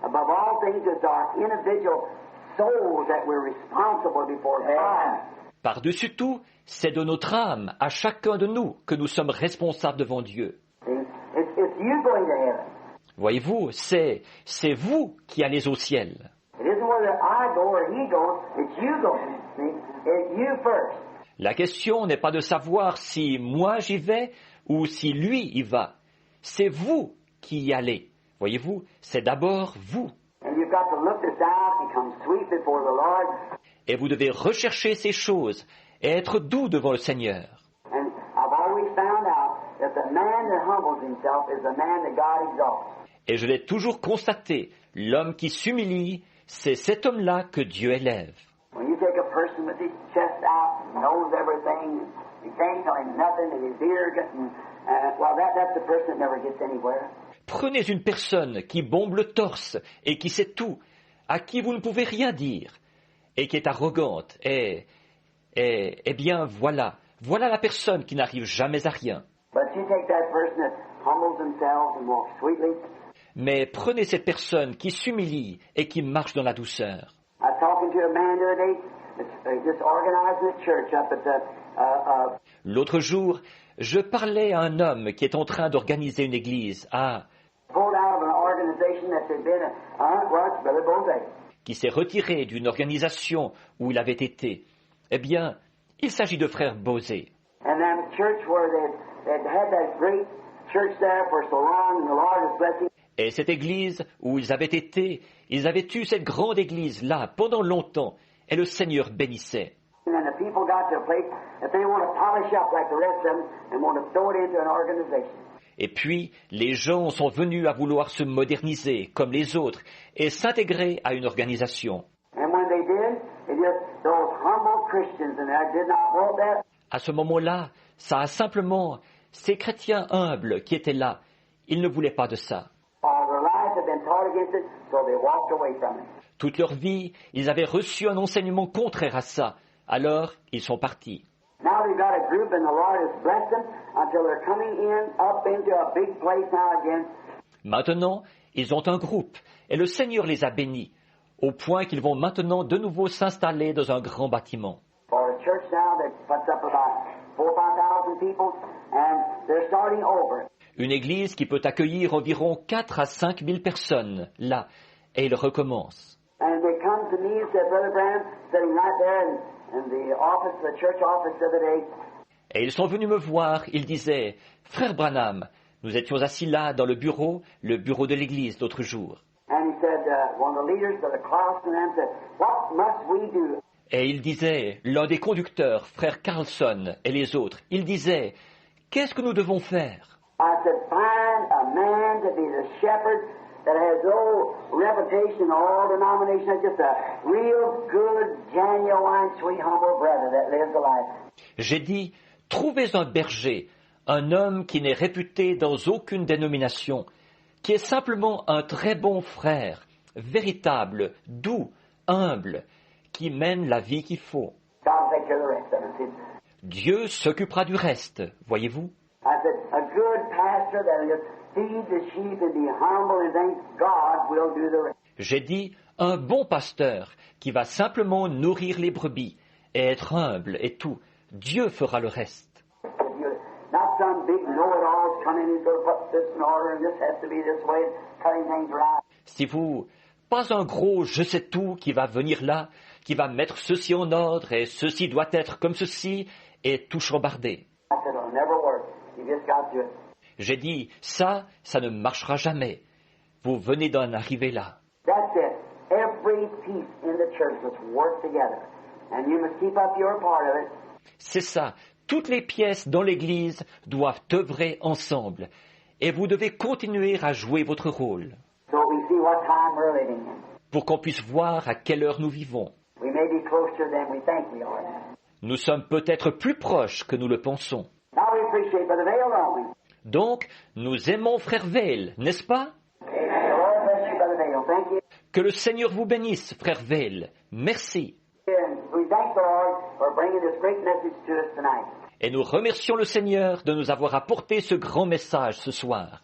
Above all things, it's our individual souls that we're responsible before God. Par-dessus tout, c'est de notre âme, à chacun de nous, que nous sommes responsables devant Dieu. See? It's you going to heaven. Voyez-vous, c'est vous qui allez au ciel. It isn't whether I go or he goes, it's you going. See? It's you first. La question n'est pas de savoir si moi j'y vais ou si lui y va. C'est vous qui y allez. Voyez-vous, c'est d'abord vous. And you've got to look this out and come sweet before the Lord. Et vous devez rechercher ces choses et être doux devant le Seigneur. And I've always found out that the man that humbles himself is the man that God exalts. Et je l'ai toujours constaté, l'homme qui s'humilie, c'est cet homme-là que Dieu élève. When you take a person with his chest out, knows everything, you can't tell him nothing, and his ear getting, well, that's the person that never gets anywhere. Prenez une personne qui bombe le torse et qui sait tout, à qui vous ne pouvez rien dire, et qui est arrogante, et bien voilà la personne qui n'arrive jamais à rien. But you take that person that humbles themselves and walks sweetly. Mais prenez cette personne qui s'humilie et qui marche dans la douceur. I was talking to a man the other day that's just organizing a church up at the, L'autre jour, je parlais à un homme qui est en train d'organiser une église pulled out of an organization that had been well, it's Brother Bose. qui s'est retiré d'une organisation où il avait été. Eh bien, il s'agit de frère Bosé. And then the church where they'd had that great church there for so long, and the Lord is blessing. Et cette église où ils avaient été, ils avaient eu cette grande église-là pendant longtemps, et le Seigneur bénissait. And then the people got to a place that they want to polish up like the rest of them and want to throw it into an organization. Et puis, les gens sont venus à vouloir se moderniser comme les autres et s'intégrer à une organisation. And when they did, it just those humble Christians in there did not want that. À ce moment-là, ça a simplement ces chrétiens humbles qui étaient là. Ils ne voulaient pas de ça. Their lives had been taught against it, so they walked away from it. Toute leur vie, ils avaient reçu un enseignement contraire à ça. Alors, ils sont partis. Now they've got a group, and the Lord has blessed them until they're coming up into a big place now again. Maintenant, ils ont un groupe, et le Seigneur les a bénis, au point qu'ils vont maintenant de nouveau s'installer dans un grand bâtiment. For a church now that puts up about 4,000 or 5,000 people, and they're starting over. Une église qui peut accueillir environ 4 à 5 000 personnes, là, et ils recommencent. And they come to me and said, Brother Branham, sitting right there in the office, the church office the other day. Et ils sont venus me voir, ils disaient, « Frère Branham, nous étions assis là dans le bureau de l'église l'autre jour. And he said, one of the leaders, Brother Klaus, and them said, what must we do? Et il disait, l'un des conducteurs, frère Carlson, et les autres, ils disaient, « Qu'est-ce que nous devons faire ?» I said, find a man to be the shepherd that has no reputation in all denominations, just a real good, genuine, sweet, humble brother that lives a life. J'ai dit, trouvez un berger, un homme qui n'est réputé dans aucune dénomination, qui est simplement un très bon frère, véritable, doux, humble, qui mène la vie qu'il faut. God will take care of the rest of it. Dieu s'occupera du reste, voyez-vous. I said, a good pastor that will just feed the sheep and be humble and think God will do the rest. J'ai dit, un bon pasteur qui va simplement nourrir les brebis et être humble et tout, Dieu fera le reste. Not some big know-it-alls coming in and going to put this in order and this has to be this way, cutting things around. Si vous, pas un gros je sais tout qui va venir là, qui va mettre ceci en ordre et ceci doit être comme ceci et tout chambarder. I said, it'll never work. You just got to. J'ai dit, ça ne marchera jamais. Vous venez d'en arriver là. That's it. Every piece in the church must work together. And you must keep up your part of it. C'est ça. Toutes les pièces dans l'Église doivent œuvrer ensemble. Et vous devez continuer à jouer votre rôle. So we see what time we're living in. Pour qu'on puisse voir à quelle heure nous vivons. We may be closer than we think we are now. Nous sommes peut-être plus proches que nous le pensons. Now we appreciate Brother Vail, don't we? Donc, nous aimons Frère Vail, n'est-ce pas? Amen. The Lord bless you, Brother Vail. Thank you. Que le Seigneur vous bénisse, Frère Vail. Merci. And we thank the Lord for bringing this great message to us tonight. Et nous remercions le Seigneur de nous avoir apporté ce grand message ce soir.